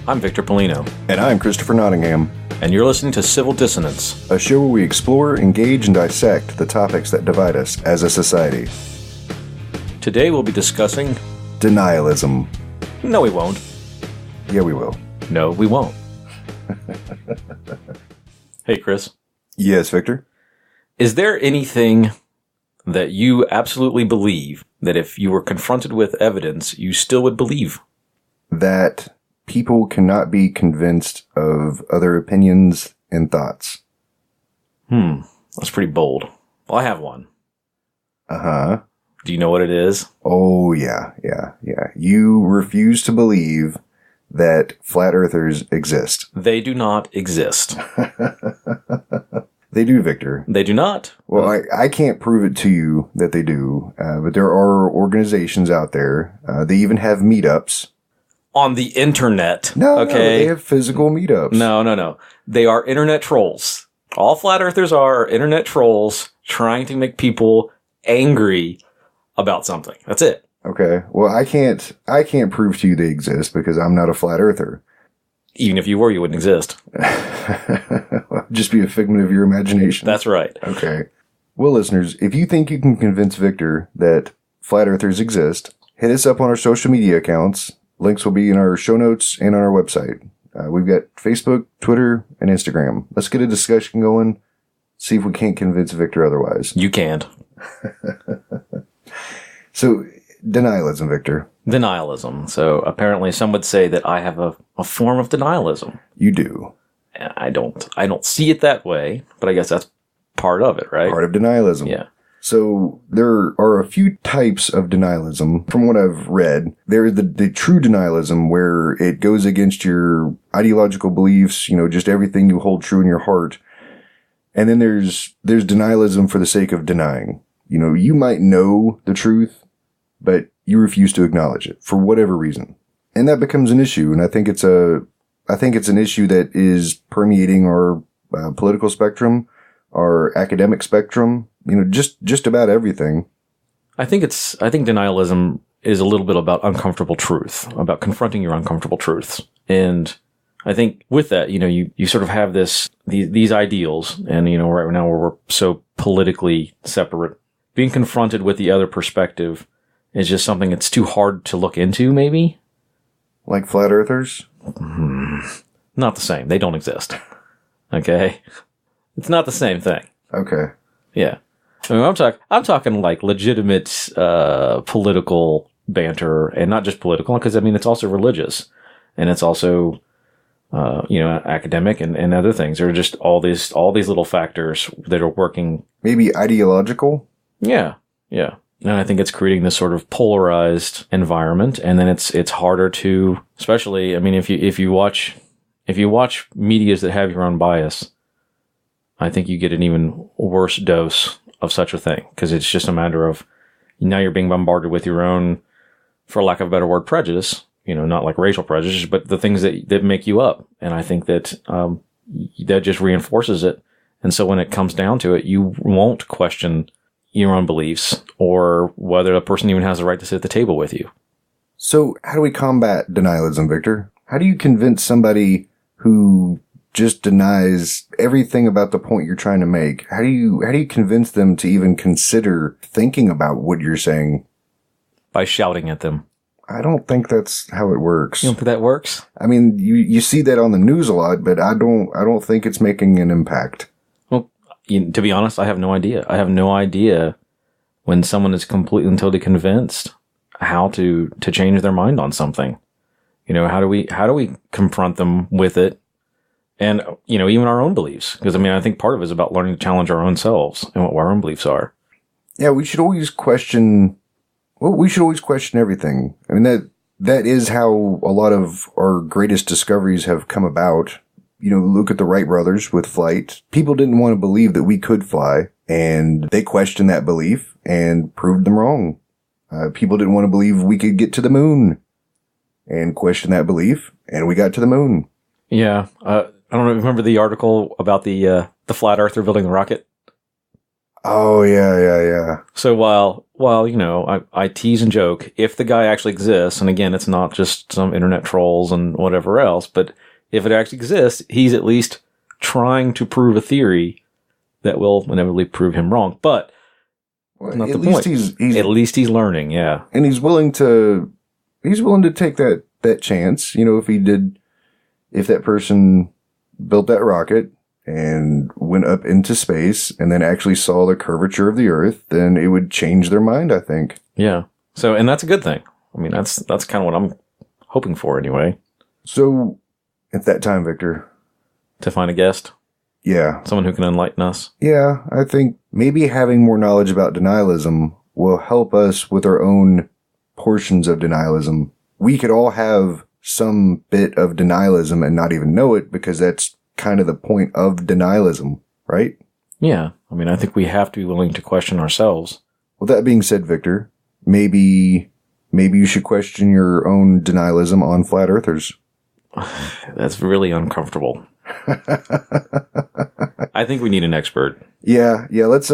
I'm Victor Polino. And I'm Christopher Nottingham. And you're listening to Civil Dissonance, a show where we explore, engage, and dissect the topics that divide us as a society. Today we'll be discussing... Denialism. No, we won't. Yeah, we will. No, we won't. Hey, Chris. Yes, Victor? Is there anything that you absolutely believe that if you were confronted with evidence, you still would believe? That people cannot be convinced of other opinions and thoughts. That's pretty bold. Well, I have one. Uh-huh. Do you know what it is? Oh, yeah. You refuse to believe that flat earthers exist. They do not exist. They do, Victor. They do not. Well, I can't prove it to you that they do, but there are organizations out there. They even have meetups. On the internet. No, okay. No, they have physical meetups. No. They are internet trolls. All flat earthers are internet trolls trying to make people angry about something. That's it. Okay. Well, I can't prove to you they exist because I'm not a flat earther. Even if you were, you wouldn't exist. Just be a figment of your imagination. That's right. Okay. Well, listeners, if you think you can convince Victor that flat earthers exist, hit us up on our social media accounts. Links will be in our show notes and on our website. We've got Facebook, Twitter, and Instagram. Let's get a discussion going. See if we can't convince Victor otherwise. You can't. So, denialism, Victor. Denialism. So apparently some would say that I have a form of denialism. You do. I don't see it that way, but I guess that's part of it, right? Part of denialism. Yeah. So there are a few types of denialism. From what I've read, there's the true denialism where it goes against your ideological beliefs, just everything you hold true in your heart. And then there's denialism for the sake of denying. You might know the truth, but you refuse to acknowledge it for whatever reason. And that becomes an issue. And I think it's an issue that is permeating our political spectrum, our academic spectrum, just about everything. I think denialism is a little bit about uncomfortable truth, about confronting your uncomfortable truths. And I think with that, you sort of have these ideals, and right now where we're so politically separate, being confronted with the other perspective is just something that's too hard to look into, maybe. Like flat earthers? Not the same. They don't exist. Okay? It's not the same thing. Okay. Yeah. I mean, I'm talking like legitimate political banter, and not just political, because it's also religious, and it's also academic and other things. There are just all these little factors that are working. Maybe ideological? Yeah. And I think it's creating this sort of polarized environment, and then it's harder to, especially, if you watch medias that have your own bias, I think you get an even worse dose of such a thing, because it's just a matter of now you're being bombarded with your own, for lack of a better word, prejudice. Not like racial prejudice, but the things that make you up. And I think that that just reinforces it. And so when it comes down to it, you won't question your own beliefs or whether a person even has the right to sit at the table with you. So how do we combat denialism, Victor? How do you convince somebody who just denies everything about the point you're trying to make? How do you convince them to even consider thinking about what you're saying? By shouting at them. I don't think that's how it works. You don't think that works? You see that on the news a lot, but I don't think it's making an impact. Well, to be honest, I have no idea. I have no idea when someone is completely and totally convinced how to change their mind on something. How do we confront them with it? And, even our own beliefs. Because, I think part of it is about learning to challenge our own selves and what our own beliefs are. Yeah, we should always question everything. That is how a lot of our greatest discoveries have come about. Look at the Wright brothers with flight. People didn't want to believe that we could fly, and they questioned that belief and proved them wrong. People didn't want to believe we could get to the moon, and questioned that belief, and we got to the moon. Yeah. I don't remember the article about the flat earther building the rocket. Oh, yeah. So while you know, I tease and joke, if the guy actually exists, and again, it's not just some internet trolls and whatever else, but if it actually exists, he's at least trying to prove a theory that will inevitably prove him wrong. But not the point. At least he's learning, yeah. And he's willing to take that chance. You know, if that person built that rocket and went up into space and then actually saw the curvature of the Earth, then it would change their mind, I think. Yeah. So, and that's a good thing. I mean, that's kind of what I'm hoping for anyway. So, at that time, Victor. To find a guest? Yeah. Someone who can enlighten us? Yeah, I think maybe having more knowledge about denialism will help us with our own portions of denialism. We could all have some bit of denialism and not even know it, because that's kind of the point of denialism, right? Yeah. I mean, I think we have to be willing to question ourselves. Well, that being said, Victor, maybe you should question your own denialism on flat earthers. That's really uncomfortable. I think we need an expert. Yeah. Let's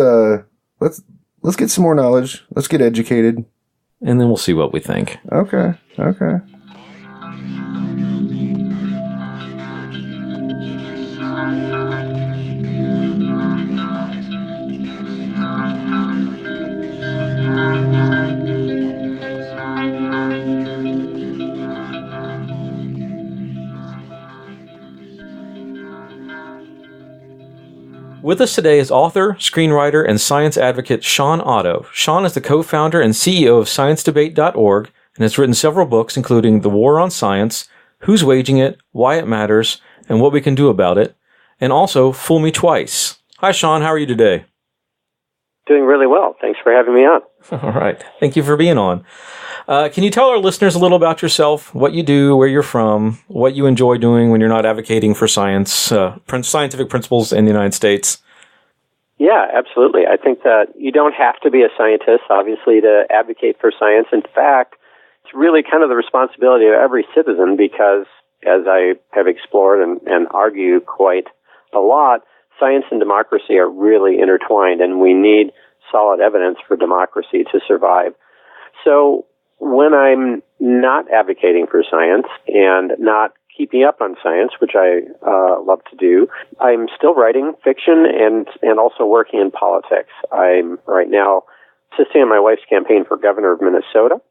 get some more knowledge. Let's get educated. And then we'll see what we think. Okay. With us today is author, screenwriter, and science advocate Shawn Otto. Shawn is the co-founder and CEO of ScienceDebate.org and has written several books, including The War on Science, Who's Waging It, Why It Matters, and What We Can Do About It, and also Fool Me Twice. Hi, Shawn. How are you today? Doing really well. Thanks for having me on. All right. Thank you for being on. Can you tell our listeners a little about yourself, what you do, where you're from, what you enjoy doing when you're not advocating for science, scientific principles in the United States? Yeah, absolutely. I think that you don't have to be a scientist, obviously, to advocate for science. In fact, it's really kind of the responsibility of every citizen because, as I have explored and argue quite a lot, science and democracy are really intertwined, and we need solid evidence for democracy to survive. So when I'm not advocating for science and not keeping up on science, which I love to do, I'm still writing fiction and also working in politics. I'm right now assisting in my wife's campaign for governor of Minnesota,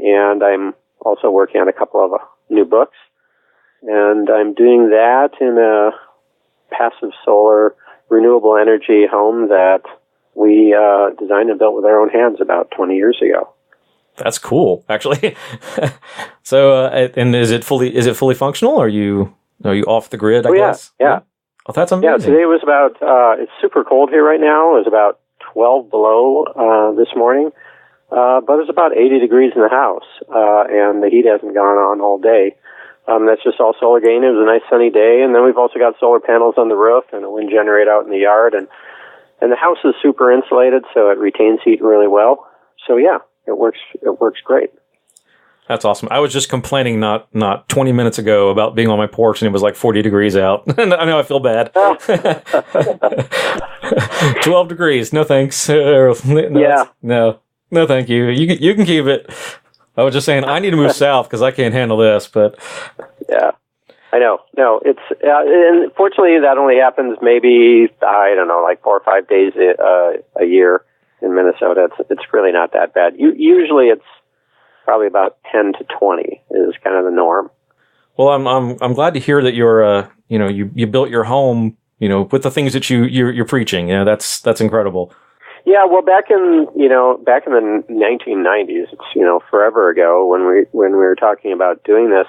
and I'm also working on a couple of new books. And I'm doing that in a passive solar renewable energy home that we designed and built with our own hands about 20 years ago. That's cool, actually. So, and is it fully functional? Are you off the grid? I guess. Yeah. Oh, that's amazing. Yeah, today was about. It's super cold here right now. It was about 12 below this morning, but it's about 80 degrees in the house, and the heat hasn't gone on all day. That's just all solar gain. It was a nice sunny day, and then we've also got solar panels on the roof and a wind generator out in the yard, and the house is super insulated, so it retains heat really well. So yeah. It works great. That's awesome. I was just complaining not 20 minutes ago about being on my porch and it was like 40 degrees out. I know I feel bad. 12 degrees. No thanks. No, thank you. You can keep it. I was just saying I need to move south because I can't handle this. But yeah, I know. No, it's and fortunately that only happens maybe I don't know, like 4 or 5 days a year. In Minnesota, it's really not that bad. Usually, it's probably about 10 to 20 is kind of the norm. Well, I'm glad to hear that you're you built your home with the things that you're preaching. Yeah, that's incredible. Yeah, well, back in the 1990s, it's forever ago when we were talking about doing this,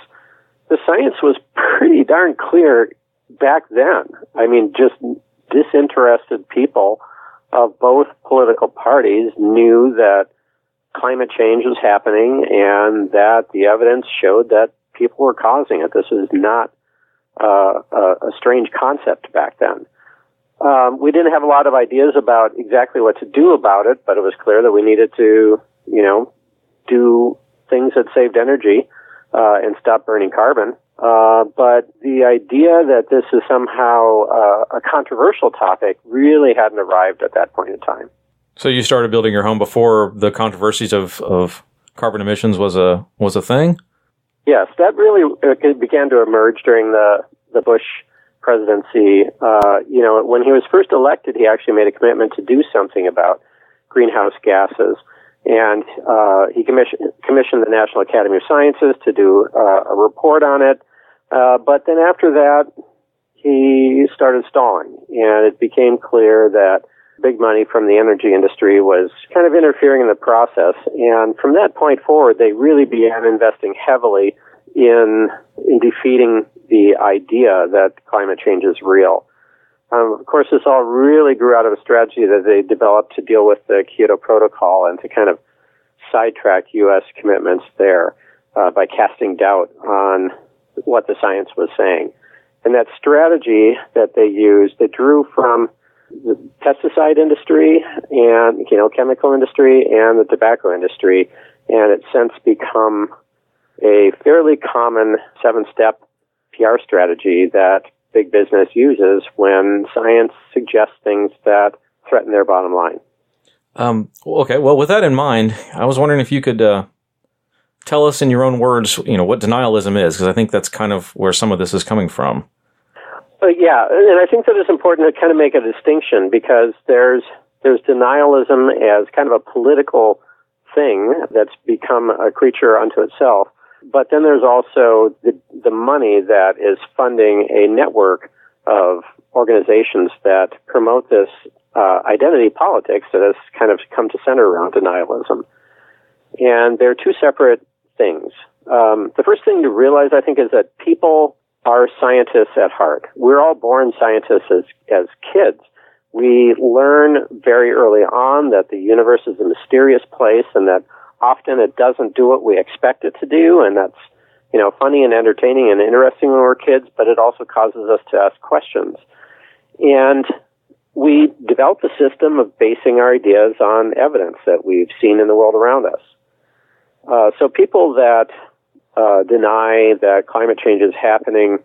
the science was pretty darn clear back then. I mean, just disinterested people of both political parties knew that climate change was happening and that the evidence showed that people were causing it. This is not a strange concept back then. We didn't have a lot of ideas about exactly what to do about it, but it was clear that we needed to, do things that saved energy and stop burning carbon. But the idea that this is somehow a controversial topic really hadn't arrived at that point in time. So you started building your home before the controversies of carbon emissions was a thing? Yes, that really began to emerge during the Bush presidency. When he was first elected, he actually made a commitment to do something about greenhouse gases. And he commissioned the National Academy of Sciences to do a report on it. But then after that, he started stalling. And it became clear that big money from the energy industry was kind of interfering in the process. And from that point forward, they really began investing heavily in defeating the idea that climate change is real. Of course, this all really grew out of a strategy that they developed to deal with the Kyoto Protocol and to kind of sidetrack U.S. commitments there by casting doubt on what the science was saying. And that strategy that they used, they drew from the pesticide industry and, chemical industry and the tobacco industry, and it's since become a fairly common 7-step PR strategy that big business uses when science suggests things that threaten their bottom line. Okay, well, with that in mind, I was wondering if you could tell us in your own words, what denialism is, because I think that's kind of where some of this is coming from. Yeah, and I think that it's important to kind of make a distinction because there's denialism as kind of a political thing that's become a creature unto itself. But then there's also the money that is funding a network of organizations that promote this identity politics that has kind of come to center around denialism. And they're two separate things. The first thing to realize, I think, is that people are scientists at heart. We're all born scientists as kids. We learn very early on that the universe is a mysterious place and that often it doesn't do what we expect it to do, and that's, funny and entertaining and interesting when we're kids, but it also causes us to ask questions. And we develop a system of basing our ideas on evidence that we've seen in the world around us. So people that deny that climate change is happening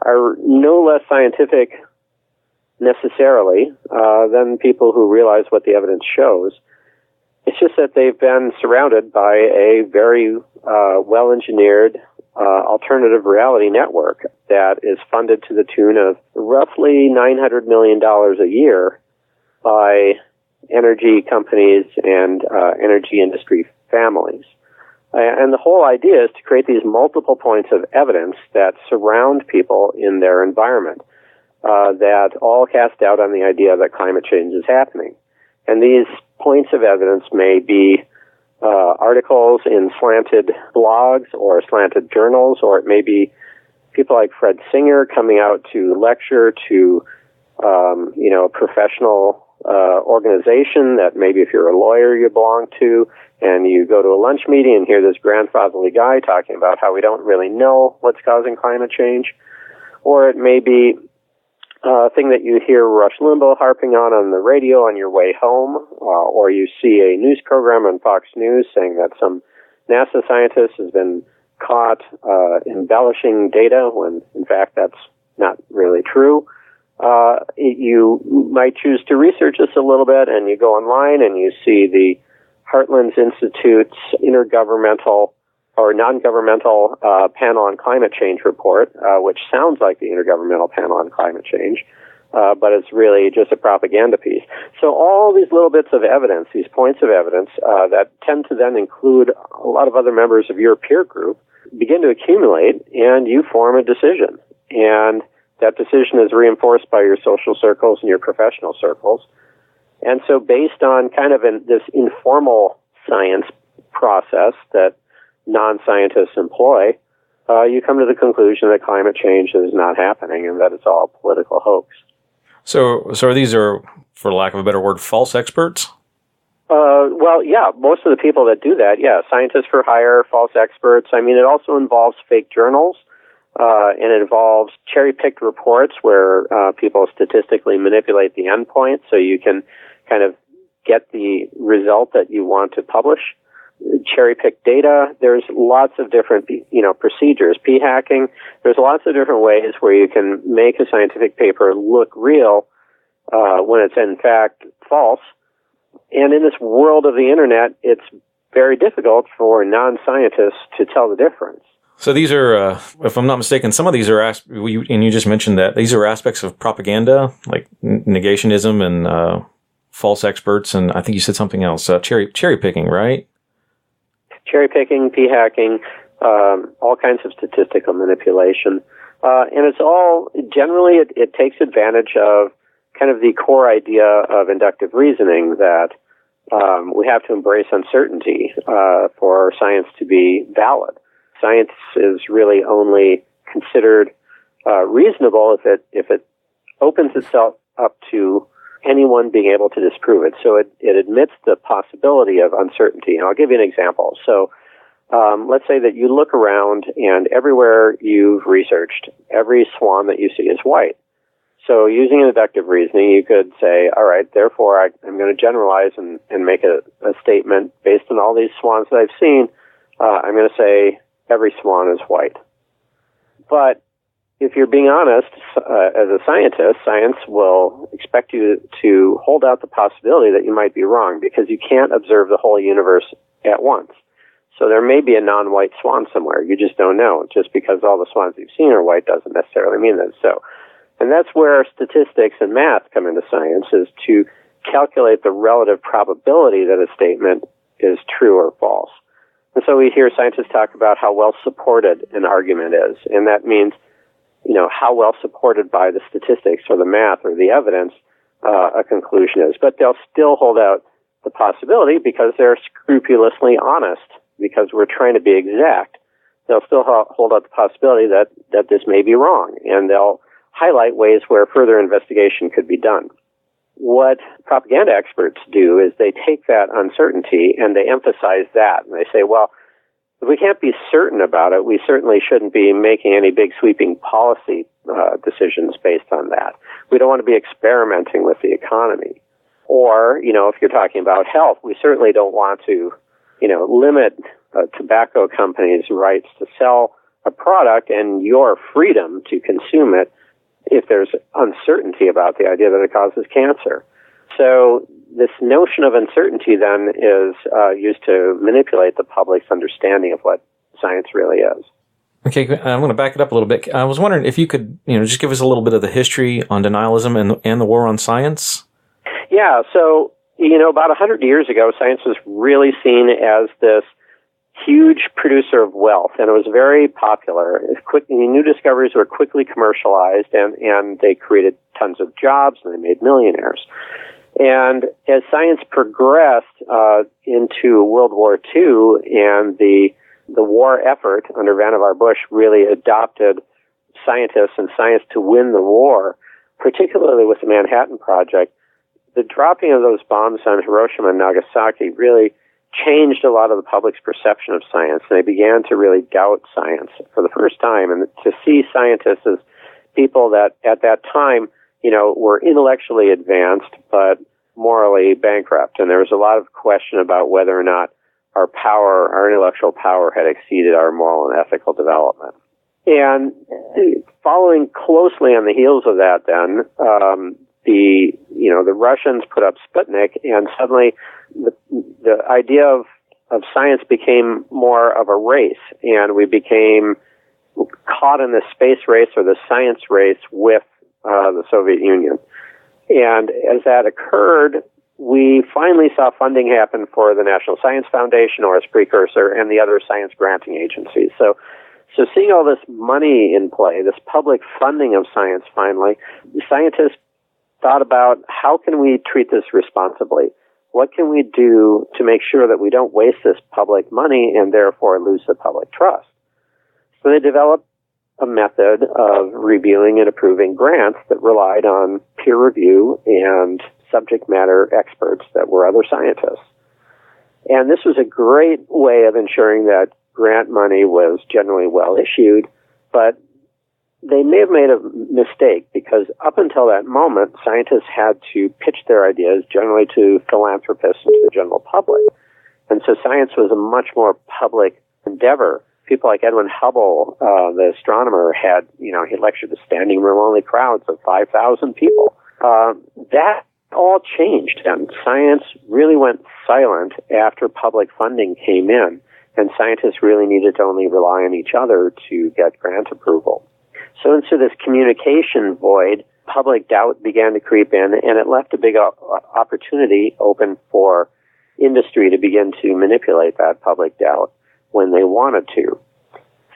are no less scientific necessarily than people who realize what the evidence shows. It's just that they've been surrounded by a very well-engineered alternative reality network that is funded to the tune of roughly $900 million a year by energy companies and energy industry families. And the whole idea is to create these multiple points of evidence that surround people in their environment that all cast doubt on the idea that climate change is happening. And these points of evidence may be articles in slanted blogs or slanted journals, or it may be people like Fred Singer coming out to lecture to, a professional organization that maybe if you're a lawyer you belong to, and you go to a lunch meeting and hear this grandfatherly guy talking about how we don't really know what's causing climate change. Or it may be a thing that you hear Rush Limbaugh harping on the radio on your way home, or you see a news program on Fox News saying that some NASA scientist has been caught embellishing data when, in fact, that's not really true. You might choose to research this a little bit, and you go online and you see the Heartland Institute's intergovernmental or non-governmental panel on climate change report, which sounds like the Intergovernmental Panel on Climate Change, but it's really just a propaganda piece. So all these little bits of evidence, these points of evidence that tend to then include a lot of other members of your peer group, begin to accumulate, and you form a decision. And that decision is reinforced by your social circles and your professional circles. And so based on kind of this informal science process that non-scientists employ, you come to the conclusion that climate change is not happening and that it's all a political hoax. So these are, for lack of a better word, false experts? Well, yeah, most of the people that do that, yeah, scientists for hire, false experts. I mean, it also involves fake journals, and it involves cherry-picked reports where people statistically manipulate the endpoint so you can kind of get the result that you want to publish. cherry-pick data. There's lots of different, procedures. P-hacking. There's lots of different ways where you can make a scientific paper look real when it's in fact false. And in this world of the internet, it's very difficult for non-scientists to tell the difference. So these are, if I'm not mistaken, some of these are, and you just mentioned that, these are aspects of propaganda, like negationism and false experts, and I think you said something else, cherry picking, right? Cherry picking, p-hacking, all kinds of statistical manipulation. And it's all, generally, it takes advantage of kind of the core idea of inductive reasoning that we have to embrace uncertainty for science to be valid. Science is really only considered reasonable if it opens itself up to anyone being able to disprove it. So it admits the possibility of uncertainty. And I'll give you an example. So let's say that you look around and everywhere you've researched, every swan that you see is white. So using inductive reasoning, you could say, all right, therefore I'm going to generalize and make a statement based on all these swans that I've seen. I'm going to say every swan is white. But if you're being honest, as a scientist, science will expect you to hold out the possibility that you might be wrong because you can't observe the whole universe at once. So there may be a non-white swan somewhere. You just don't know. Just because all the swans you've seen are white doesn't necessarily mean that it's so. And that's where statistics and math come into science, is to calculate the relative probability that a statement is true or false. And so we hear scientists talk about how well supported an argument is. And that means, how well supported by the statistics or the math or the evidence a conclusion is. But they'll still hold out the possibility because they're scrupulously honest, because we're trying to be exact. They'll still hold out the possibility that this may be wrong. And they'll highlight ways where further investigation could be done. What propaganda experts do is they take that uncertainty and they emphasize that. And they say, well, if we can't be certain about it, we certainly shouldn't be making any big sweeping policy decisions based on that. We don't want to be experimenting with the economy. Or, if you're talking about health, we certainly don't want to, limit tobacco companies' rights to sell a product and your freedom to consume it if there's uncertainty about the idea that it causes cancer. So this notion of uncertainty then is used to manipulate the public's understanding of what science really is. Okay, I'm going to back it up a little bit. I was wondering if you could, just give us a little bit of the history on denialism and the war on science. Yeah, so, about 100 years ago, science was really seen as this huge producer of wealth, and it was very popular. New discoveries were quickly commercialized, and they created tons of jobs, and they made millionaires. And as science progressed into World War II, and the war effort under Vannevar Bush really adopted scientists and science to win the war, particularly with the Manhattan Project, the dropping of those bombs on Hiroshima and Nagasaki really changed a lot of the public's perception of science, and they began to really doubt science for the first time, and to see scientists as people that at that time, were intellectually advanced but morally bankrupt. And there was a lot of question about whether or not our intellectual power had exceeded our moral and ethical development. And following closely on the heels of that then, the Russians put up Sputnik, and suddenly the idea of science became more of a race, and we became caught in the space race or the science race with the Soviet Union. And as that occurred, we finally saw funding happen for the National Science Foundation, or its precursor, and the other science granting agencies. So seeing all this money in play, this public funding of science finally, scientists thought about how can we treat this responsibly? What can we do to make sure that we don't waste this public money and therefore lose the public trust? So they developed a method of reviewing and approving grants that relied on peer review and subject matter experts that were other scientists. And this was a great way of ensuring that grant money was generally well issued, but they may have made a mistake, because up until that moment, scientists had to pitch their ideas generally to philanthropists and to the general public. And so science was a much more public endeavor. People like Edwin Hubble, the astronomer, he lectured to standing room only crowds of 5,000 people. That all changed, and science really went silent after public funding came in, and scientists really needed to only rely on each other to get grant approval. So into this communication void, public doubt began to creep in, and it left a big opportunity open for industry to begin to manipulate that public doubt when they wanted to.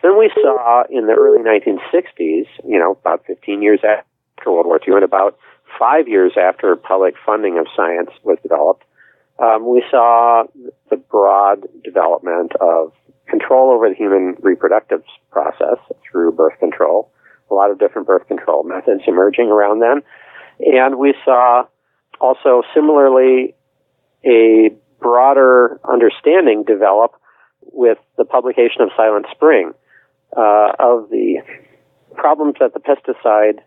Then we saw in the early 1960s, about 15 years after World War II and about 5 years after public funding of science was developed, we saw the broad development of control over the human reproductive process through birth control, a lot of different birth control methods emerging around then. And we saw also similarly a broader understanding develop with the publication of Silent Spring of the problems that the pesticide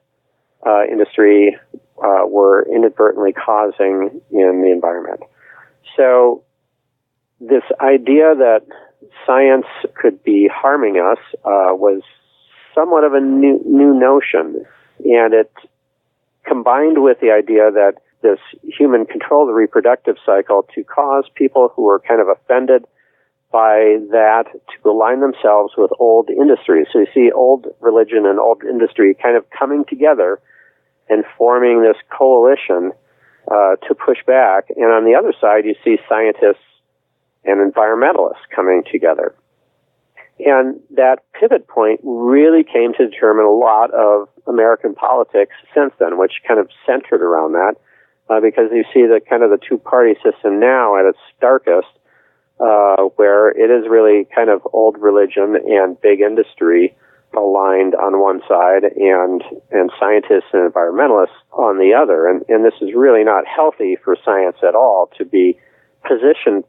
industry were inadvertently causing in the environment. So this idea that science could be harming us was somewhat of a new notion, and it combined with the idea that this human control the reproductive cycle to cause people who were kind of offended by that to align themselves with old industry. So you see old religion and old industry kind of coming together and forming this coalition to push back. And on the other side, you see scientists and environmentalists coming together. And that pivot point really came to determine a lot of American politics since then, which kind of centered around that, because you see the kind of the two-party system now at its starkest, where it is really kind of old religion and big industry aligned on one side and scientists and environmentalists on the other. And this is really not healthy for science at all to be positioned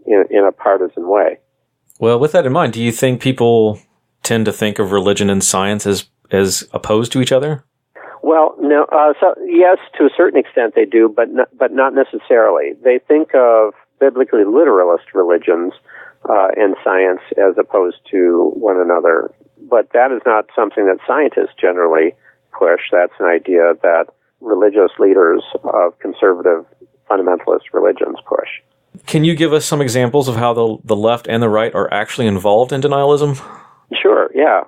in a partisan way. Well, with that in mind, do you think people tend to think of religion and science as opposed to each other? Well, no. So yes, to a certain extent they do, but not necessarily. They think of biblically literalist religions and science as opposed to one another. But that is not something that scientists generally push. That's an idea that religious leaders of conservative fundamentalist religions push. Can you give us some examples of how the left and the right are actually involved in denialism? Sure, yeah.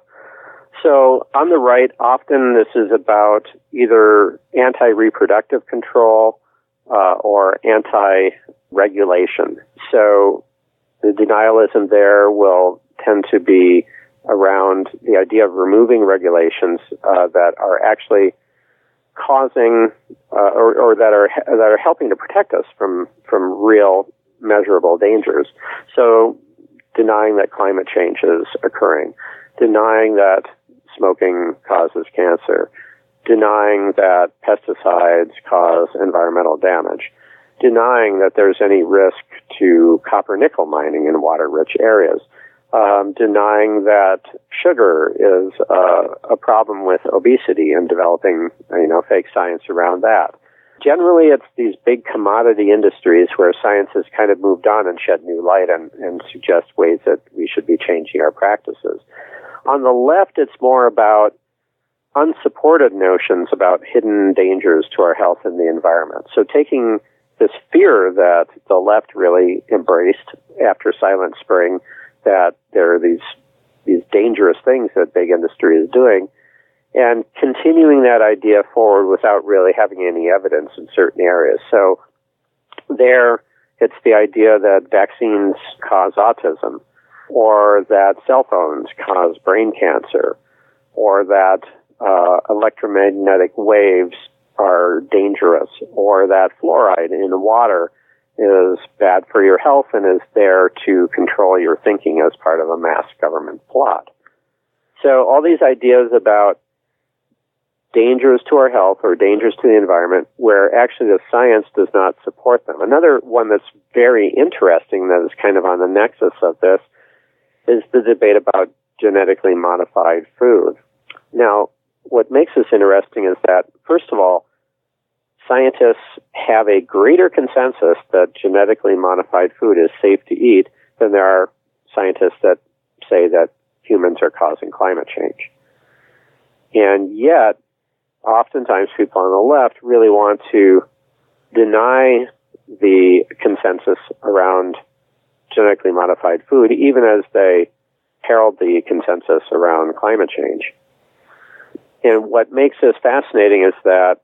So on the right, often this is about either anti-reproductive control or anti-regulation. So the denialism there will tend to be around the idea of removing regulations that are actually causing or that are helping to protect us from real measurable dangers. So denying that climate change is occurring, denying that smoking causes cancer, denying that pesticides cause environmental damage, denying that there's any risk to copper-nickel mining in water-rich areas, denying that sugar is a problem with obesity and developing, fake science around that. Generally, it's these big commodity industries where science has kind of moved on and shed new light and suggest ways that we should be changing our practices. On the left, it's more about unsupported notions about hidden dangers to our health and the environment. So taking this fear that the left really embraced after Silent Spring, that there are these dangerous things that big industry is doing, and continuing that idea forward without really having any evidence in certain areas. So there, it's the idea that vaccines cause autism, or that cell phones cause brain cancer, or that electromagnetic waves are dangerous, or that fluoride in water is bad for your health and is there to control your thinking as part of a mass government plot. So all these ideas about dangers to our health or dangers to the environment where actually the science does not support them. Another one that's very interesting that is kind of on the nexus of this is the debate about genetically modified food. Now, what makes this interesting is that, first of all, scientists have a greater consensus that genetically modified food is safe to eat than there are scientists that say that humans are causing climate change. And yet, oftentimes people on the left really want to deny the consensus around genetically modified food, even as they herald the consensus around climate change. And what makes this fascinating is that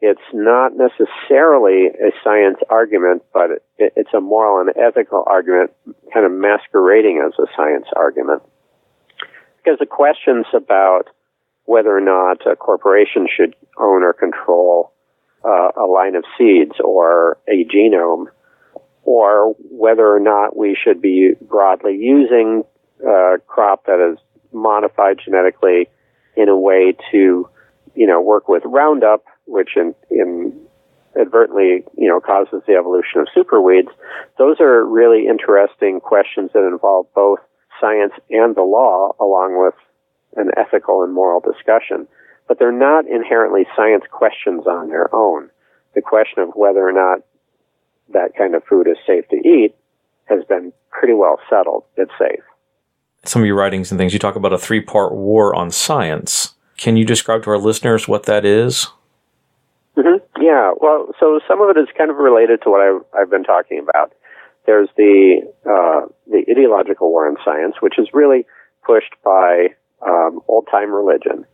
it's not necessarily a science argument, but it's a moral and ethical argument kind of masquerading as a science argument. Because the questions about whether or not a corporation should own or control a line of seeds or a genome, or whether or not we should be broadly using a crop that is modified genetically in a way to, work with Roundup, which inadvertently, causes the evolution of superweeds. Those are really interesting questions that involve both science and the law, along with an ethical and moral discussion. But they're not inherently science questions on their own. The question of whether or not that kind of food is safe to eat has been pretty well settled. It's safe. Some of your writings and things, you talk about a 3-part war on science. Can you describe to our listeners what that is? Mm-hmm. Yeah, well, so some of it is kind of related to what I've been talking about. There's the ideological war on science, which is really pushed by old-time religion,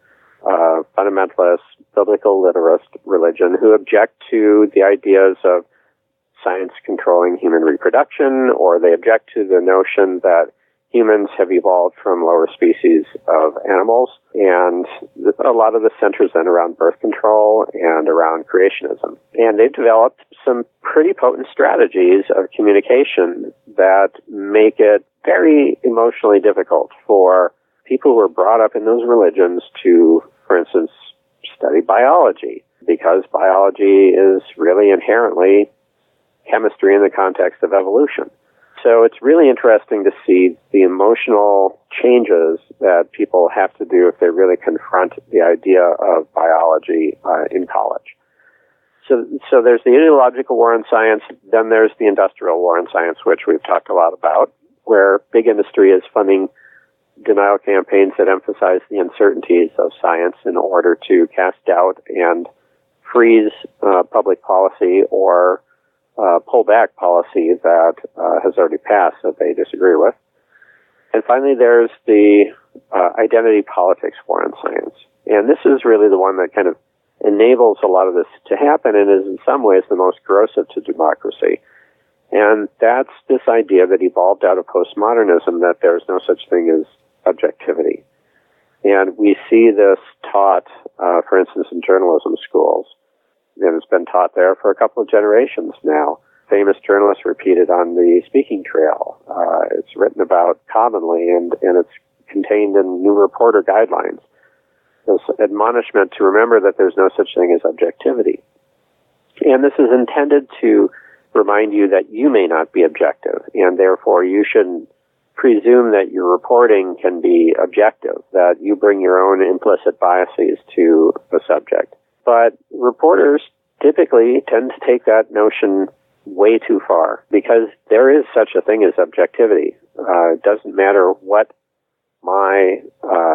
fundamentalist, biblical literist religion, who object to the ideas of science controlling human reproduction, or they object to the notion that humans have evolved from lower species of animals, and a lot of this centers then around birth control and around creationism. And they've developed some pretty potent strategies of communication that make it very emotionally difficult for people who are brought up in those religions to, for instance, study biology, because biology is really inherently chemistry in the context of evolution. So it's really interesting to see the emotional changes that people have to do if they really confront the idea of biology in college. So there's the ideological war on science, then there's the industrial war on science, which we've talked a lot about, where big industry is funding denial campaigns that emphasize the uncertainties of science in order to cast doubt and freeze public policy or pull back policy that has already passed that they disagree with. And finally, there's the identity politics war on science. And this is really the one that kind of enables a lot of this to happen and is in some ways the most corrosive to democracy. And that's this idea that evolved out of postmodernism, that there's no such thing as objectivity. And we see this taught, for instance, in journalism schools. And it's been taught there for a couple of generations now. Famous journalists repeat it on the speaking trail. It's written about commonly, and it's contained in new reporter guidelines. This admonishment to remember that there's no such thing as objectivity. And this is intended to remind you that you may not be objective, and therefore you shouldn't presume that your reporting can be objective, that you bring your own implicit biases to the subject. But reporters typically tend to take that notion way too far, because there is such a thing as objectivity. It doesn't matter what my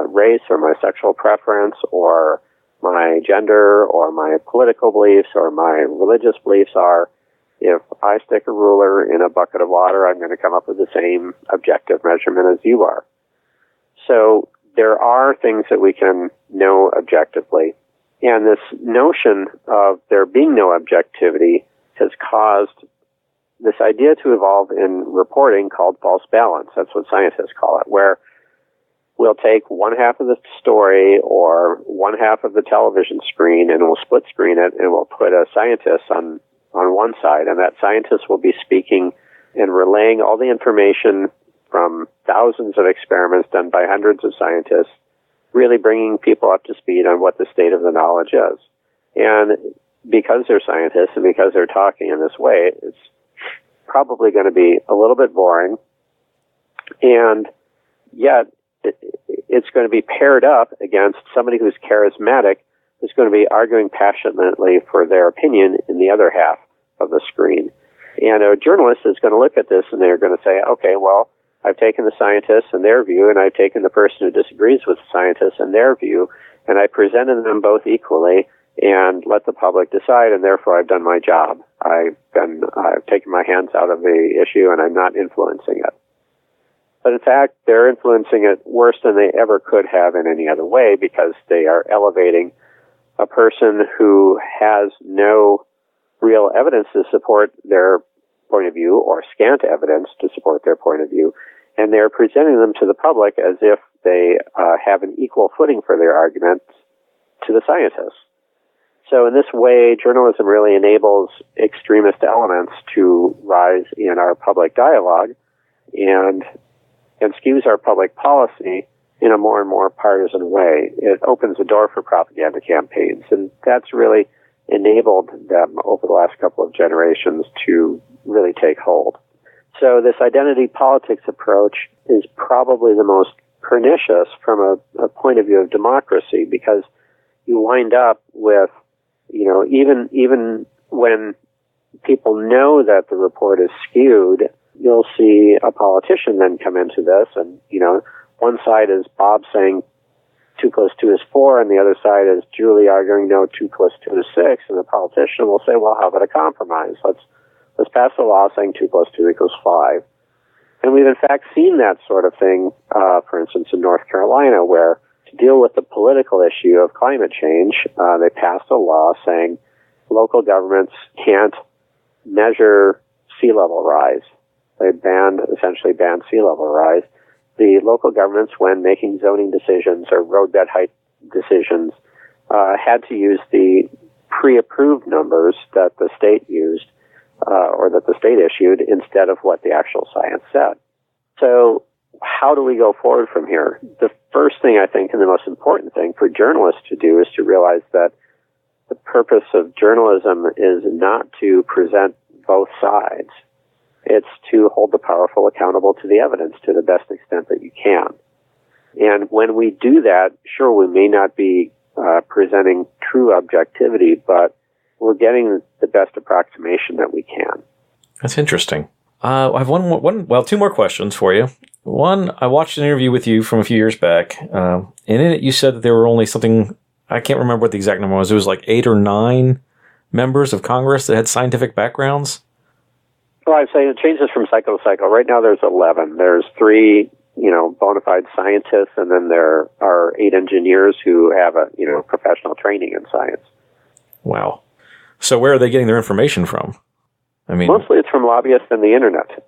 race or my sexual preference or my gender or my political beliefs or my religious beliefs are. If I stick a ruler in a bucket of water, I'm going to come up with the same objective measurement as you are. So there are things that we can know objectively. And this notion of there being no objectivity has caused this idea to evolve in reporting called false balance. That's what scientists call it, where we'll take one half of the story or one half of the television screen and we'll split screen it and we'll put a scientist on one side, and that scientist will be speaking and relaying all the information from thousands of experiments done by hundreds of scientists, really bringing people up to speed on what the state of the knowledge is. And because they're scientists and because they're talking in this way, it's probably going to be a little bit boring, and yet it's going to be paired up against somebody who's charismatic, who's is going to be arguing passionately for their opinion in the other half of the screen. And a journalist is going to look at this and they're going to say, okay, well, I've taken the scientists and their view, and I've taken the person who disagrees with the scientists and their view, and I presented them both equally and let the public decide, and therefore I've done my job. I've taken my hands out of the issue and I'm not influencing it. But in fact, they're influencing it worse than they ever could have in any other way, because they are elevating a person who has no real evidence to support their point of view, or scant evidence to support their point of view, and they're presenting them to the public as if they have an equal footing for their arguments to the scientists. So in this way, journalism really enables extremist elements to rise in our public dialogue and skews our public policy in a more and more partisan way. It opens the door for propaganda campaigns, and that's really enabled them over the last couple of generations to really take hold. So this identity politics approach is probably the most pernicious from a point of view of democracy, because you wind up with, even when people know that the report is skewed, you'll see a politician then come into this, and, one side is Bob saying 2 + 2 is 4, and the other side is Julie arguing no, 2 + 2 is 6, and the politician will say, well, how about a compromise? Let's pass a law saying 2 + 2 = 5. And we've in fact seen that sort of thing, for instance, in North Carolina, where to deal with the political issue of climate change, they passed a law saying local governments can't measure sea level rise. They essentially banned sea level rise. The local governments, when making zoning decisions or roadbed height decisions, had to use the pre-approved numbers that the state used, or that the state issued, instead of what the actual science said. So how do we go forward from here? The first thing, I think, and the most important thing for journalists to do is to realize that the purpose of journalism is not to present both sides. It's to hold the powerful accountable to the evidence to the best extent that you can. And when we do that, sure, we may not be presenting true objectivity, but we're getting the best approximation that we can. That's interesting. I have two more questions for you. One, I watched an interview with you from a few years back, and in it you said that there were only something, I can't remember what the exact number was, it was like 8 or 9 members of Congress that had scientific backgrounds. Well, I'd say it changes from cycle to cycle. Right now there's 11. There's 3, bona fide scientists, and then there are 8 engineers who have professional training in science. Wow. So where are they getting their information from? I mean, mostly it's from lobbyists and the internet.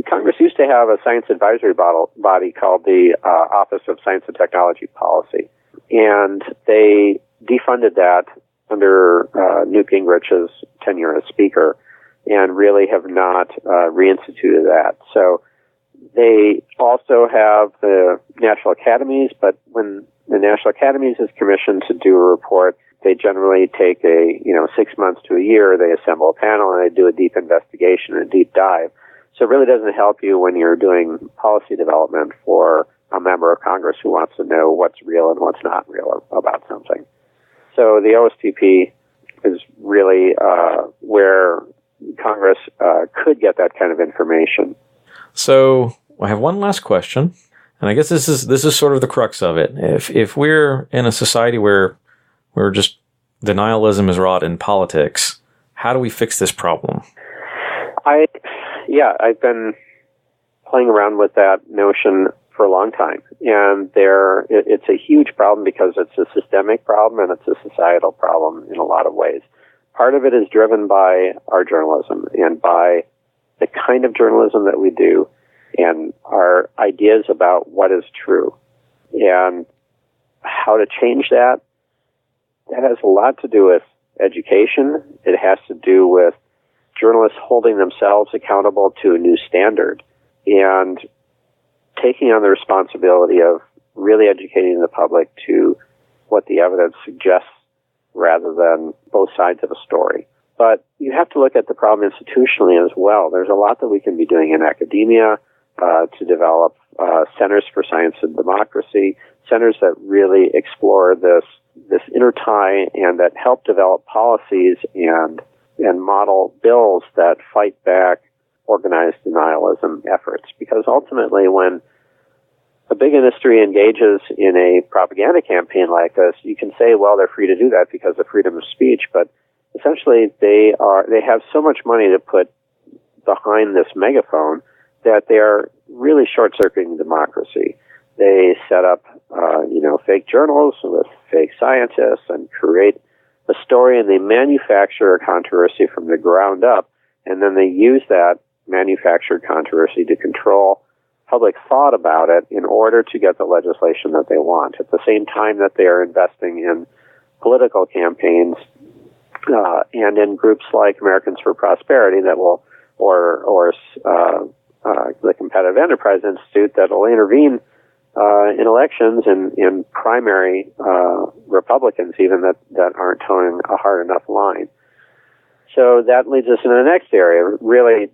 Congress used to have a science advisory body called the Office of Science and Technology Policy, and they defunded that under Newt Gingrich's tenure as Speaker, and really have not reinstituted that. So they also have the National Academies, but when the National Academies is commissioned to do a report, they generally take 6 months to a year, they assemble a panel, and they do a deep investigation, a deep dive. So it really doesn't help you when you're doing policy development for a member of Congress who wants to know what's real and what's not real about something. So the OSTP is really where Congress could get that kind of information. So I have one last question, and I guess this is sort of the crux of it. If we're in a society where just denialism is wrought in politics, how do we fix this problem? I've been playing around with that notion for a long time, and it's a huge problem because it's a systemic problem and it's a societal problem in a lot of ways. Part of it is driven by our journalism and by the kind of journalism that we do and our ideas about what is true. And how to change that has a lot to do with education. It has to do with journalists holding themselves accountable to a new standard and taking on the responsibility of really educating the public to what the evidence suggests rather than both sides of a story. But you have to look at the problem institutionally as well. There's a lot that we can be doing in academia to develop centers for science and democracy, centers that really explore this this intertie and that help develop policies and model bills that fight back organized denialism efforts. Because ultimately, when a big industry engages in a propaganda campaign like this, you can say, well, they're free to do that because of freedom of speech, but essentially they have so much money to put behind this megaphone that they are really short-circuiting democracy. They set up, fake journals with fake scientists and create a story, and they manufacture a controversy from the ground up, and then they use that manufactured controversy to control public thought about it in order to get the legislation that they want. At the same time that they are investing in political campaigns and in groups like Americans for Prosperity that will, or the Competitive Enterprise Institute that will intervene in elections and in primary Republicans even that aren't towing a hard enough line. So that leads us into the next area, really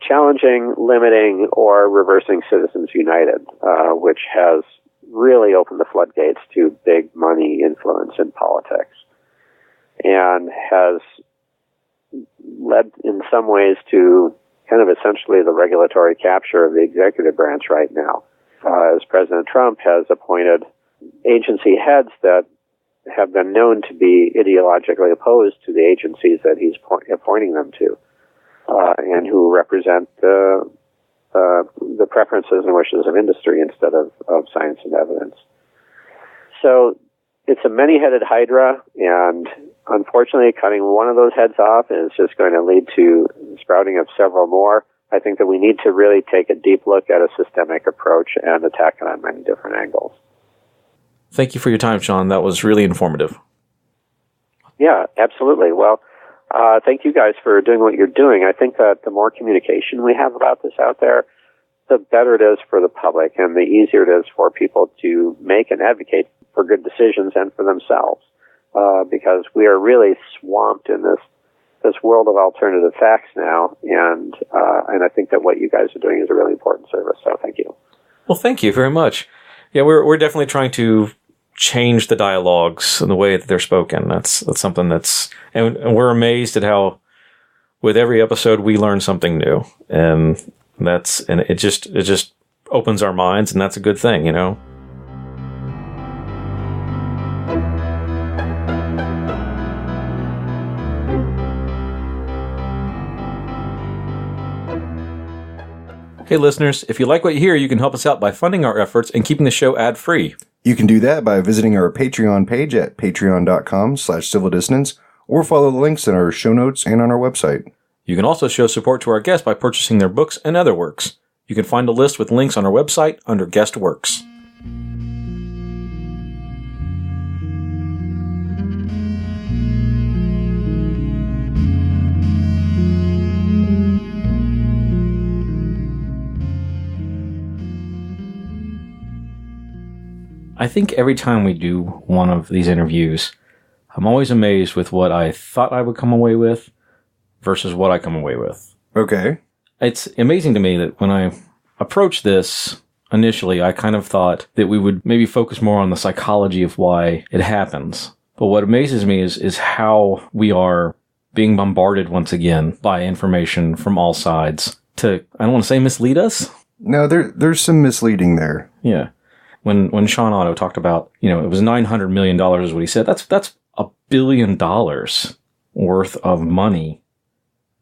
challenging, limiting, or reversing Citizens United, which has really opened the floodgates to big money influence in politics and has led in some ways to kind of essentially the regulatory capture of the executive branch right now, as President Trump has appointed agency heads that have been known to be ideologically opposed to the agencies that he's appointing them to, and who represent the preferences and wishes of industry instead of science and evidence. So it's a many-headed hydra, and unfortunately, cutting one of those heads off is just going to lead to sprouting of several more. I think that we need to really take a deep look at a systemic approach and attack it on many different angles. Thank you for your time, Shawn. That was really informative. Yeah, absolutely. Well, thank you guys for doing what you're doing. I think that the more communication we have about this out there, the better it is for the public and the easier it is for people to make and advocate for good decisions and for themselves. Because we are really swamped in this world of alternative facts now, and I think that what you guys are doing is a really important service. So thank you. Well, thank you very much. Yeah, we're definitely trying to change the dialogues and the way that they're spoken. That's something and we're amazed at how with every episode we learn something new, and it just opens our minds, and that's a good thing, you know. Hey listeners, if you like what you hear, you can help us out by funding our efforts and keeping the show ad-free. You can do that by visiting our Patreon page at patreon.com/civildissonance, or follow the links in our show notes and on our website. You can also show support to our guests by purchasing their books and other works. You can find a list with links on our website under Guest Works. I think every time we do one of these interviews, I'm always amazed with what I thought I would come away with versus what I come away with. Okay. It's amazing to me that when I approached this initially, I kind of thought that we would maybe focus more on the psychology of why it happens. But what amazes me is how we are being bombarded once again by information from all sides to, I don't want to say mislead us. No, there's some misleading there. Yeah. When Shawn Otto talked about, it was $900 million is what he said. That's $1 billion worth of money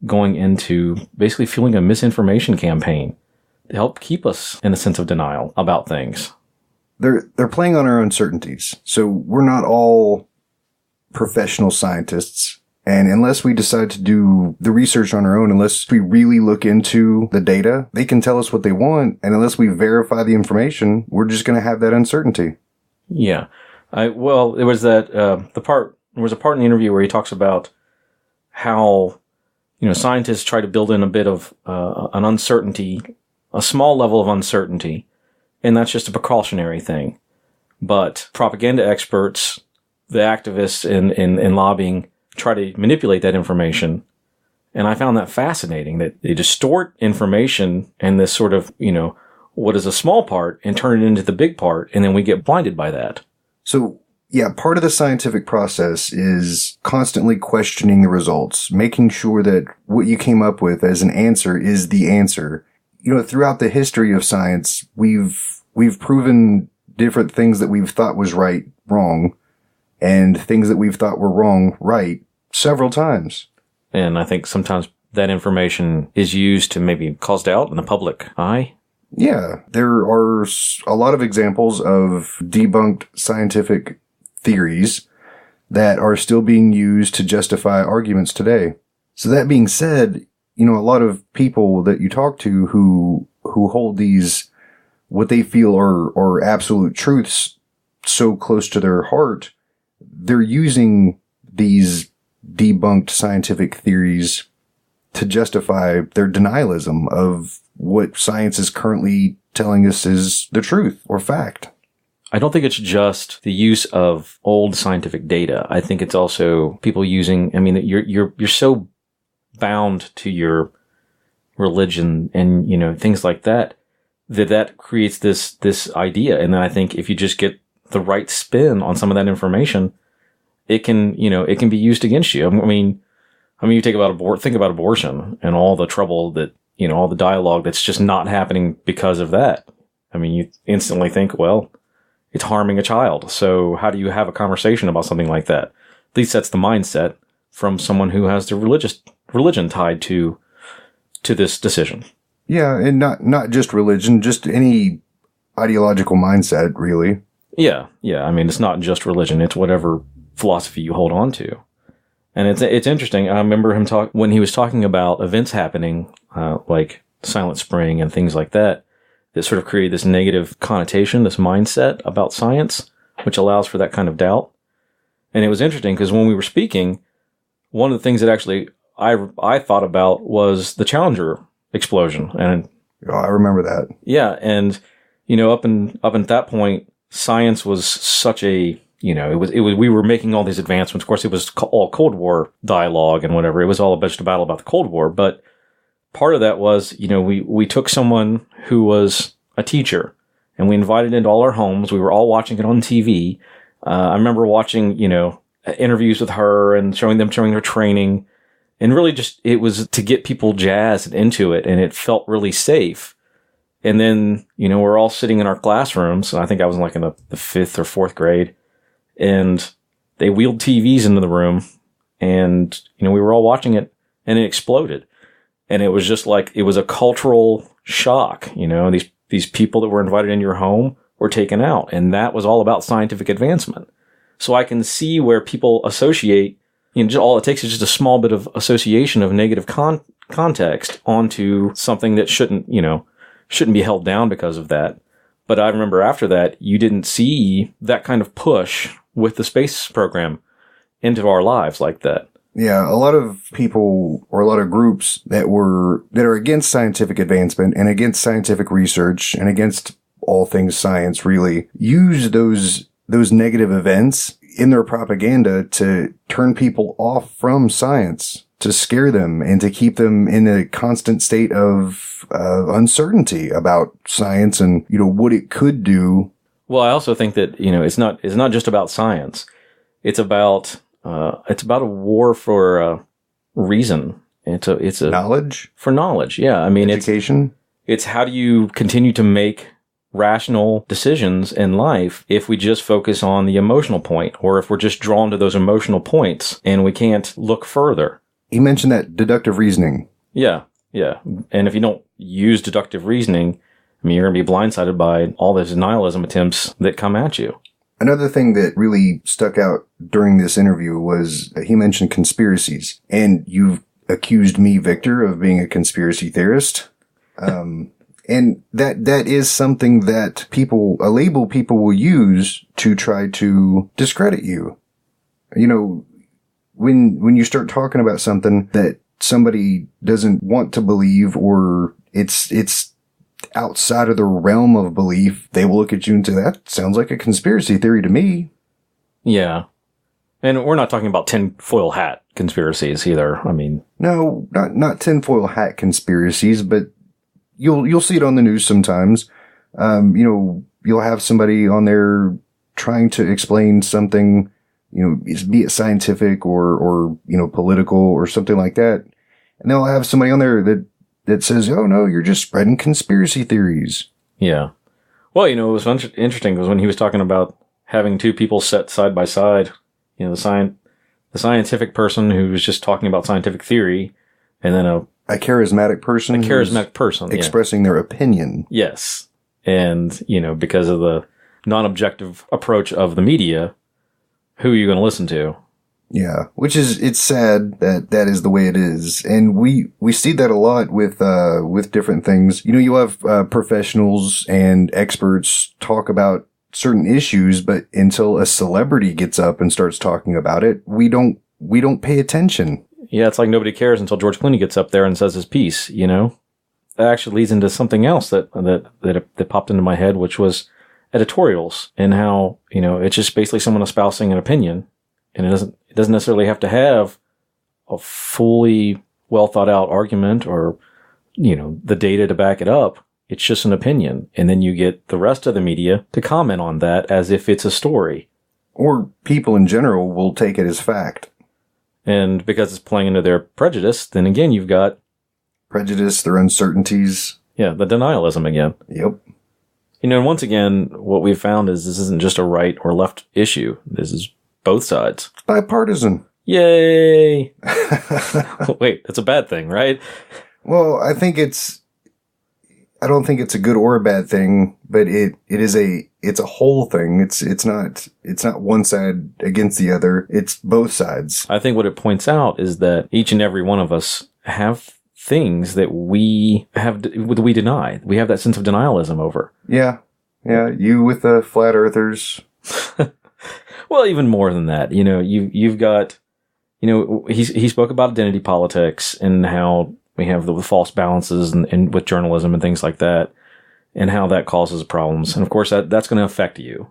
going into basically fueling a misinformation campaign to help keep us in a sense of denial about things. They're playing on our uncertainties. So we're not all professional scientists. And unless we decide to do the research on our own, unless we really look into the data, they can tell us what they want. And unless we verify the information, we're just going to have that uncertainty. Yeah. There was a part in the interview where he talks about how, scientists try to build in a bit of an uncertainty, a small level of uncertainty, and that's just a precautionary thing. But propaganda experts, the activists in lobbying, try to manipulate that information. And I found that fascinating, that they distort information and this sort of, what is a small part and turn it into the big part, and then we get blinded by that. So Yeah, part of the scientific process is constantly questioning the results, making sure that what you came up with as an answer is the answer. You know, throughout the history of science, we've proven different things that we've thought was right, wrong, and things that we've thought were wrong, right, several times. And I think sometimes that information is used to maybe cause doubt in the public eye. Yeah, there are a lot of examples of debunked scientific theories that are still being used to justify arguments today. So that being said, you know, a lot of people that you talk to who hold these, what they feel are absolute truths so close to their heart, they're using these debunked scientific theories to justify their denialism of what science is currently telling us is the truth or fact. I don't think it's just the use of old scientific data. I think it's also people using, I mean, you're so bound to your religion and, you know, things like that, that creates this idea. And then I think if you just get the right spin on some of that information, it can be used against you. I mean, you think about abortion and all the trouble that, you know, all the dialogue that's just not happening because of that. I mean, you instantly think, well, it's harming a child. So how do you have a conversation about something like that? At least that's the mindset from someone who has the religion tied to this decision. Yeah, and not just religion, just any ideological mindset, really. Yeah. I mean, it's not just religion; it's whatever philosophy you hold on to. And it's interesting. I remember him when he was talking about events happening, like Silent Spring and things like that sort of create this negative connotation, this mindset about science, which allows for that kind of doubt. And it was interesting because when we were speaking, one of the things that actually I thought about was the Challenger explosion. And I remember that. Yeah. And, you know, up at that point, science was such a, you know, it was, we were making all these advancements. Of course, it was all Cold War dialogue and whatever. It was all just a battle about the Cold War. But part of that was, you know, we took someone who was a teacher and we invited into all our homes. We were all watching it on TV. I remember watching, you know, interviews with her and showing her training. And really just, it was to get people jazzed into it. And it felt really safe. And then, you know, we're all sitting in our classrooms. And I think I was like in the 5th or 4th grade. And they wheeled TVs into the room. And, you know, we were all watching it and it exploded. And it was just like, it was a cultural shock. You know, these people that were invited in your home were taken out. And that was all about scientific advancement. So I can see where people associate, you know, all it takes is just a small bit of association of negative context onto something that shouldn't be held down because of that. But I remember after that, you didn't see that kind of push with the space program into our lives like that. Yeah, a lot of people or a lot of groups that are against scientific advancement and against scientific research and against all things science really use those negative events in their propaganda to turn people off from science, to scare them and to keep them in a constant state of uncertainty about science and, you know, what it could do. Well, I also think that, you know, it's not just about science. It's about a war for reason. It's a knowledge for knowledge. Yeah. I mean, education. It's how do you continue to make rational decisions in life if we just focus on the emotional point, or if we're just drawn to those emotional points and we can't look further. He mentioned that deductive reasoning. Yeah. And if you don't use deductive reasoning, I mean, you're going to be blindsided by all those denialism attempts that come at you. Another thing that really stuck out during this interview was he mentioned conspiracies. And you've accused me, Victor, of being a conspiracy theorist. And that is something that a label people will use to try to discredit you. You know, when you start talking about something that somebody doesn't want to believe, or it's outside of the realm of belief, they will look at you and say, that sounds like a conspiracy theory to me. Yeah. And we're not talking about tinfoil hat conspiracies either. I mean, no, not tinfoil hat conspiracies, but you'll see it on the news sometimes. You know, you'll have somebody on there trying to explain something, be it scientific or political or something like that. And they'll have somebody on there that says, oh no, you're just spreading conspiracy theories. Yeah. Well, it was interesting because when he was talking about having two people set side by side, the scientific person who was just talking about scientific theory, and then a charismatic person. Expressing their opinion. Yes. And, because of the non-objective approach of the media, who are you going to listen to? Yeah. It's sad that is the way it is. And we see that a lot with different things. You have professionals and experts talk about certain issues, but until a celebrity gets up and starts talking about it, we don't pay attention. Yeah, it's like nobody cares until George Clooney gets up there and says his piece, That actually leads into something else that popped into my head, which was editorials and how, it's just basically someone espousing an opinion, and it doesn't necessarily have to have a fully well thought out argument or, the data to back it up. It's just an opinion. And then you get the rest of the media to comment on that as if it's a story. Or people in general will take it as fact. And because it's playing into their prejudice, then again, you've got prejudice, their uncertainties. Yeah, the denialism again. Yep. And once again, what we've found is this isn't just a right or left issue. This is both sides. It's bipartisan. Yay! Wait, that's a bad thing, right? Well, I don't think it's a good or a bad thing, but it's a whole thing. It's not one side against the other. It's both sides. I think what it points out is that each and every one of us have things that we deny. We have that sense of denialism over. Yeah. Yeah. You with the flat earthers. Well, even more than that, you've got, he spoke about identity politics and how we have the false balances and with journalism and things like that, and how that causes problems. And of course, that's going to affect you.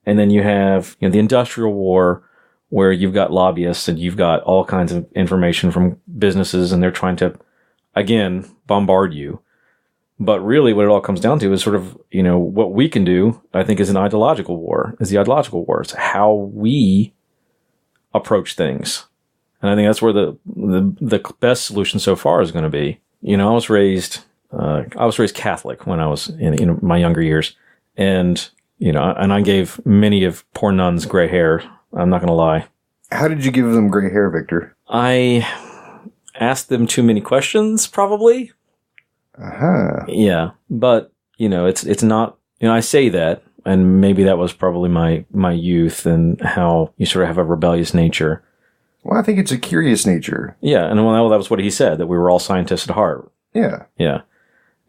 And then you have the industrial war, where you've got lobbyists and you've got all kinds of information from businesses, and they're trying to, again, bombard you. But really, what it all comes down to is sort of, what we can do, I think, is the ideological war. It's how we approach things. And I think that's where the best solution so far is going to be. I was raised Catholic when I was in my younger years, and and I gave many of poor nuns gray hair. I'm not going to lie. How did you give them gray hair, Victor? I asked them too many questions, probably. Uh-huh. Yeah, but it's not. I say that, and maybe that was probably my youth and how you sort of have a rebellious nature. Well, I think it's a curious nature. Yeah, and that was what he said, that we were all scientists at heart. Yeah. Yeah.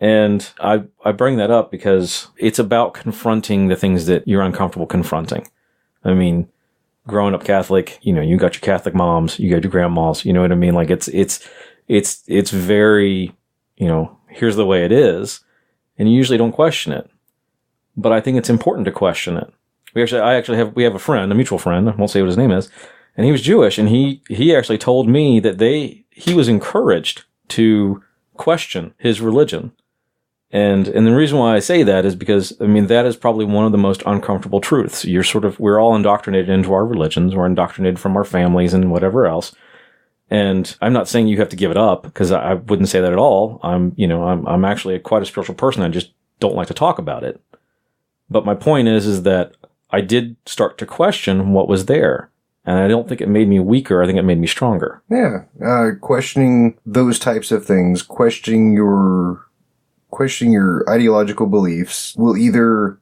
And I bring that up because it's about confronting the things that you're uncomfortable confronting. I mean, growing up Catholic, you got your Catholic moms, you got your grandmas, you know what I mean? Like it's very, here's the way it is, and you usually don't question it. But I think it's important to question it. We have a friend, a mutual friend, I won't say what his name is, and he was Jewish, and he actually told me that he was encouraged to question his religion. And the reason why I say that is because, that is probably one of the most uncomfortable truths. We're all indoctrinated into our religions. We're indoctrinated from our families and whatever else. And I'm not saying you have to give it up, because I wouldn't say that at all. I'm actually quite a spiritual person. I just don't like to talk about it. But my point is that I did start to question what was there. And I don't think it made me weaker. I think it made me stronger. Yeah. Questioning those types of things, questioning your ideological beliefs will either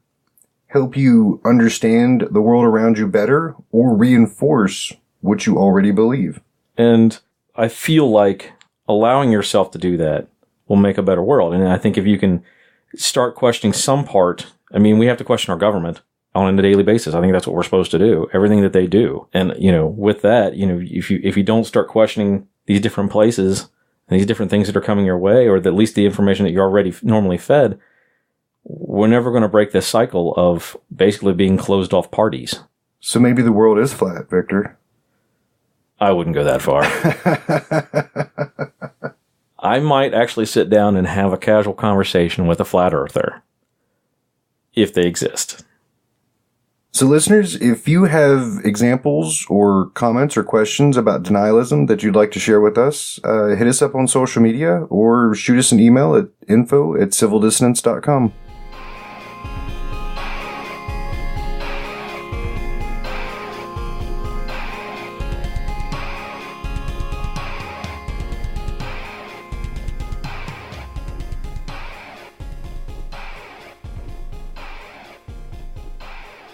help you understand the world around you better or reinforce what you already believe. And I feel like allowing yourself to do that will make a better world. And I think if you can start questioning some part, we have to question our government on a daily basis. I think that's what we're supposed to do, everything that they do. And, with that, if you don't start questioning these different places and these different things that are coming your way, or at least the information that you're already normally fed, we're never going to break this cycle of basically being closed off parties. So maybe the world is flat, Victor. I wouldn't go that far. I might actually sit down and have a casual conversation with a flat earther, if they exist. So listeners, if you have examples or comments or questions about denialism that you'd like to share with us, hit us up on social media or shoot us an email at info@civildissonance.com.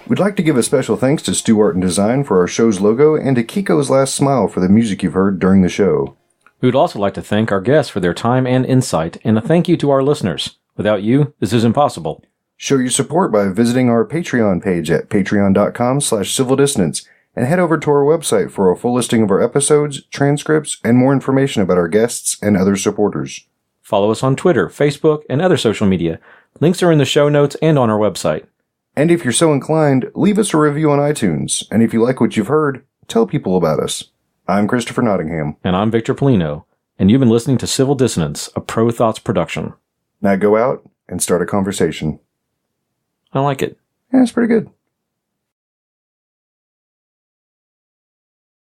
We'd like to give a special thanks to Stu Art and Design for our show's logo and to Kiko's Last Smile for the music you've heard during the show. We would also like to thank our guests for their time and insight, and a thank you to our listeners. Without you, this is impossible. Show your support by visiting our Patreon page at patreon.com/civildissonance and head over to our website for a full listing of our episodes, transcripts, and more information about our guests and other supporters. Follow us on Twitter, Facebook, and other social media. Links are in the show notes and on our website. And if you're so inclined, leave us a review on iTunes. And if you like what you've heard, tell people about us. I'm Christopher Nottingham. And I'm Victor Polino. And you've been listening to Civil Dissonance, a Pro Thoughts production. Now go out and start a conversation. I like it. Yeah, it's pretty good.